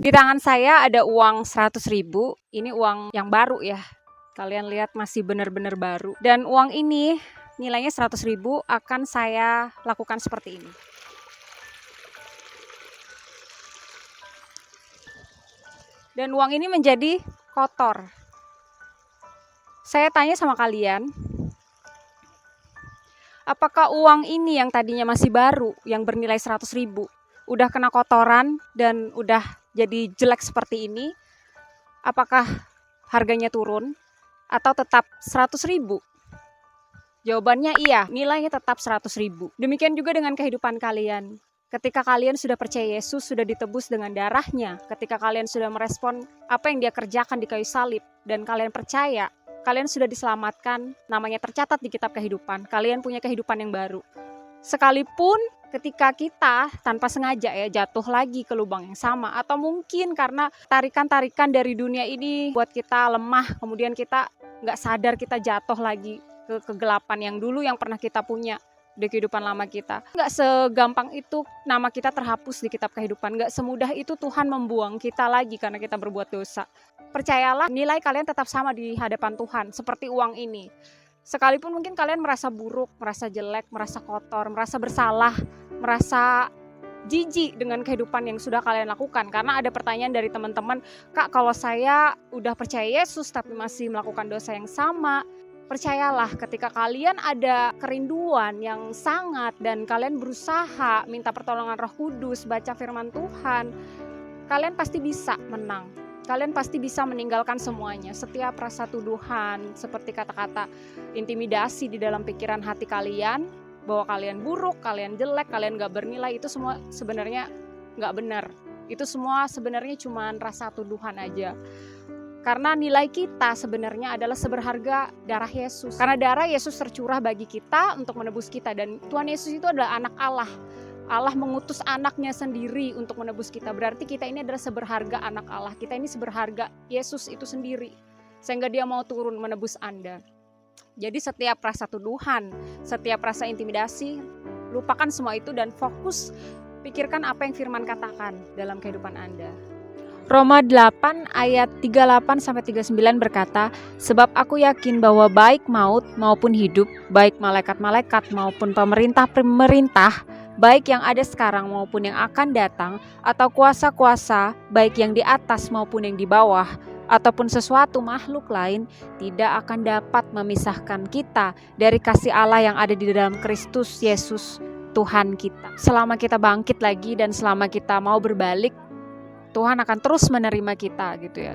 Di tangan saya ada uang 100.000, ini uang yang baru ya. Kalian lihat masih benar-benar baru. Dan uang ini nilainya 100.000 akan saya lakukan seperti ini. Dan uang ini menjadi kotor. Saya tanya sama kalian, apakah uang ini yang tadinya masih baru, yang bernilai 100.000, udah kena kotoran dan udah jadi jelek seperti ini? Apakah harganya turun atau tetap 100.000? Jawabannya iya, nilainya tetap 100.000. Demikian juga dengan kehidupan kalian. Ketika kalian sudah percaya Yesus, sudah ditebus dengan darahnya, ketika kalian sudah merespon apa yang dia kerjakan di kayu salib, dan kalian percaya, kalian sudah diselamatkan, namanya tercatat di kitab kehidupan, kalian punya kehidupan yang baru. Sekalipun ketika kita tanpa sengaja ya jatuh lagi ke lubang yang sama, atau mungkin karena tarikan-tarikan dari dunia ini buat kita lemah, kemudian kita nggak sadar kita jatuh lagi ke kegelapan yang dulu yang pernah kita punya di kehidupan lama kita. Nggak segampang itu nama kita terhapus di kitab kehidupan. Nggak semudah itu Tuhan membuang kita lagi karena kita berbuat dosa. Percayalah, nilai kalian tetap sama di hadapan Tuhan, seperti uang ini. Sekalipun mungkin kalian merasa buruk, merasa jelek, merasa kotor, merasa bersalah, merasa jijik dengan kehidupan yang sudah kalian lakukan. Karena ada pertanyaan dari teman-teman, Kak, kalau saya udah percaya Yesus tapi masih melakukan dosa yang sama. Percayalah, ketika kalian ada kerinduan yang sangat dan kalian berusaha minta pertolongan Roh Kudus, baca firman Tuhan, kalian pasti bisa menang. Kalian pasti bisa meninggalkan semuanya. Setiap rasa tuduhan, seperti kata-kata intimidasi di dalam pikiran hati kalian, bahwa kalian buruk, kalian jelek, kalian gak bernilai, itu semua sebenarnya gak benar. Itu semua sebenarnya cuma rasa tuduhan aja. Karena nilai kita sebenarnya adalah seberharga darah Yesus. Karena darah Yesus tercurah bagi kita untuk menebus kita. Dan Tuhan Yesus itu adalah anak Allah. Allah mengutus anaknya sendiri untuk menebus kita. Berarti kita ini adalah seberharga anak Allah. Kita ini seberharga Yesus itu sendiri. Sehingga dia mau turun menebus Anda. Jadi setiap rasa tuduhan, setiap rasa intimidasi, lupakan semua itu dan fokus pikirkan apa yang firman katakan dalam kehidupan Anda. Roma 8 ayat 38-39 berkata, sebab aku yakin bahwa baik maut maupun hidup, baik malaikat-malaikat maupun pemerintah-pemerintah, baik yang ada sekarang maupun yang akan datang, atau kuasa-kuasa, baik yang di atas maupun yang di bawah, ataupun sesuatu makhluk lain, tidak akan dapat memisahkan kita dari kasih Allah yang ada di dalam Kristus Yesus Tuhan kita. Selama kita bangkit lagi dan selama kita mau berbalik, Tuhan akan terus menerima kita gitu ya.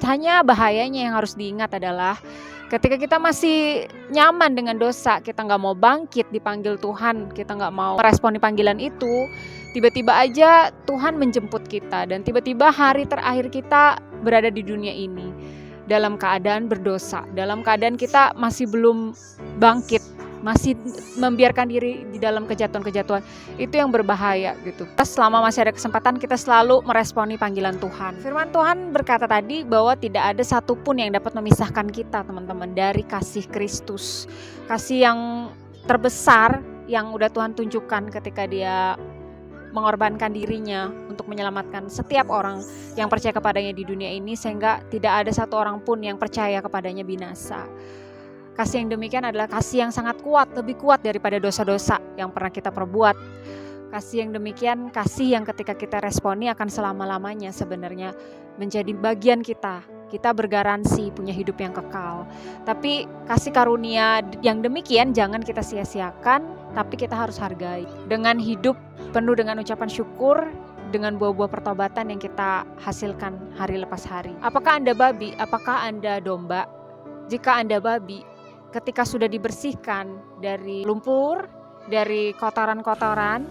Hanya bahayanya yang harus diingat adalah ketika kita masih nyaman dengan dosa, kita gak mau bangkit dipanggil Tuhan, kita gak mau meresponi panggilan itu, tiba-tiba aja Tuhan menjemput kita dan tiba-tiba hari terakhir kita berada di dunia ini dalam keadaan berdosa, dalam keadaan kita masih belum bangkit, masih membiarkan diri di dalam kejatuhan-kejatuhan. Itu yang berbahaya gitu. Selama masih ada kesempatan, kita selalu meresponi panggilan Tuhan. Firman Tuhan berkata tadi bahwa tidak ada satupun yang dapat memisahkan kita, teman-teman, dari kasih Kristus. Kasih yang terbesar yang udah Tuhan tunjukkan ketika dia mengorbankan dirinya untuk menyelamatkan setiap orang yang percaya kepadanya di dunia ini, sehingga tidak ada satu orang pun yang percaya kepadanya binasa. Kasih yang demikian adalah kasih yang sangat kuat, lebih kuat daripada dosa-dosa yang pernah kita perbuat. Kasih yang demikian, kasih yang ketika kita responi akan selama-lamanya sebenarnya menjadi bagian kita. Kita bergaransi punya hidup yang kekal. Tapi kasih karunia yang demikian jangan kita sia-siakan, tapi kita harus hargai. Dengan hidup penuh dengan ucapan syukur, dengan buah-buah pertobatan yang kita hasilkan hari lepas hari. Apakah Anda babi? Apakah Anda domba? Jika Anda babi, ketika sudah dibersihkan dari lumpur, dari kotoran-kotoran,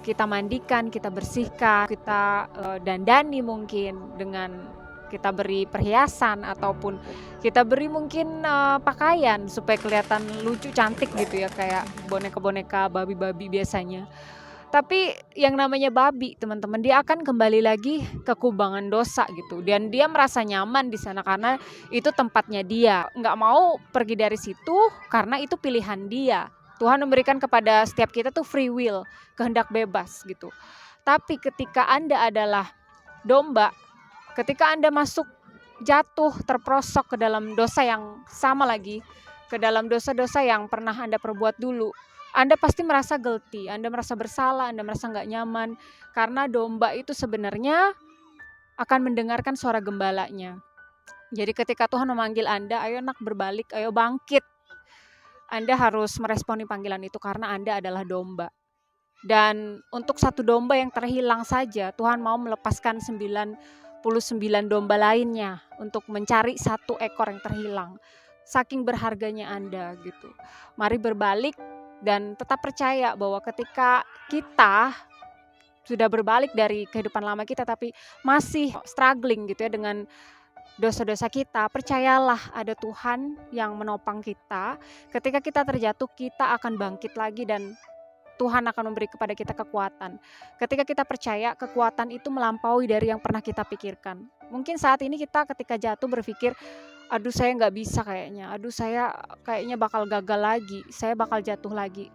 kita mandikan, kita bersihkan, kita dandani mungkin dengan kita beri perhiasan ataupun kita beri mungkin pakaian supaya kelihatan lucu, cantik gitu ya, kayak boneka-boneka babi-babi biasanya. Tapi yang namanya babi, teman-teman, dia akan kembali lagi ke kubangan dosa gitu. Dan dia merasa nyaman di sana karena itu tempatnya dia. Nggak mau pergi dari situ karena itu pilihan dia. Tuhan memberikan kepada setiap kita tuh free will, kehendak bebas gitu. Tapi ketika Anda adalah domba, ketika Anda masuk jatuh terperosok ke dalam dosa yang sama lagi, ke dalam dosa-dosa yang pernah Anda perbuat dulu, Anda pasti merasa guilty, Anda merasa bersalah, Anda merasa nggak nyaman, karena domba itu sebenarnya akan mendengarkan suara gembalanya. Jadi ketika Tuhan memanggil Anda, ayo nak berbalik, ayo bangkit, Anda harus meresponi panggilan itu karena Anda adalah domba. Dan untuk satu domba yang terhilang saja, Tuhan mau melepaskan 99 domba lainnya untuk mencari satu ekor yang terhilang. Saking berharganya Anda gitu. Mari berbalik dan tetap percaya bahwa ketika kita sudah berbalik dari kehidupan lama kita tapi masih struggling gitu ya dengan dosa-dosa kita, percayalah ada Tuhan yang menopang kita. Ketika kita terjatuh, kita akan bangkit lagi dan Tuhan akan memberi kepada kita kekuatan. Ketika kita percaya, kekuatan itu melampaui dari yang pernah kita pikirkan. Mungkin saat ini kita ketika jatuh berpikir, aduh saya nggak bisa kayaknya, aduh saya kayaknya bakal gagal lagi, saya bakal jatuh lagi.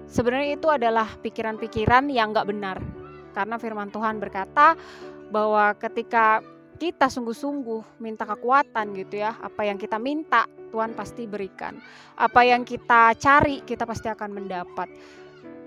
Sebenarnya itu adalah pikiran-pikiran yang nggak benar. Karena firman Tuhan berkata bahwa ketika kita sungguh-sungguh minta kekuatan gitu ya, apa yang kita minta Tuhan pasti berikan. Apa yang kita cari kita pasti akan mendapat.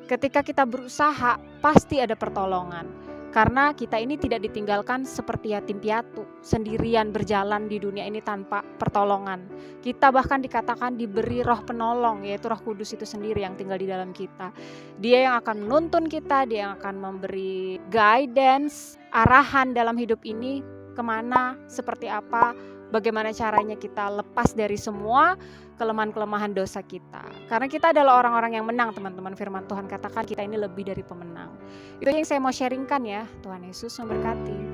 Ketika kita berusaha, pasti ada pertolongan. Karena kita ini tidak ditinggalkan seperti yatim piatu, sendirian berjalan di dunia ini tanpa pertolongan. Kita bahkan dikatakan diberi roh penolong, yaitu Roh Kudus itu sendiri yang tinggal di dalam kita. Dia yang akan menuntun kita, dia yang akan memberi guidance, arahan dalam hidup ini, kemana, seperti apa, bagaimana caranya kita lepas dari semua kelemahan-kelemahan dosa kita. Karena kita adalah orang-orang yang menang, teman-teman. Firman Tuhan katakan kita ini lebih dari pemenang. Itu yang saya mau sharingkan ya. Tuhan Yesus memberkati.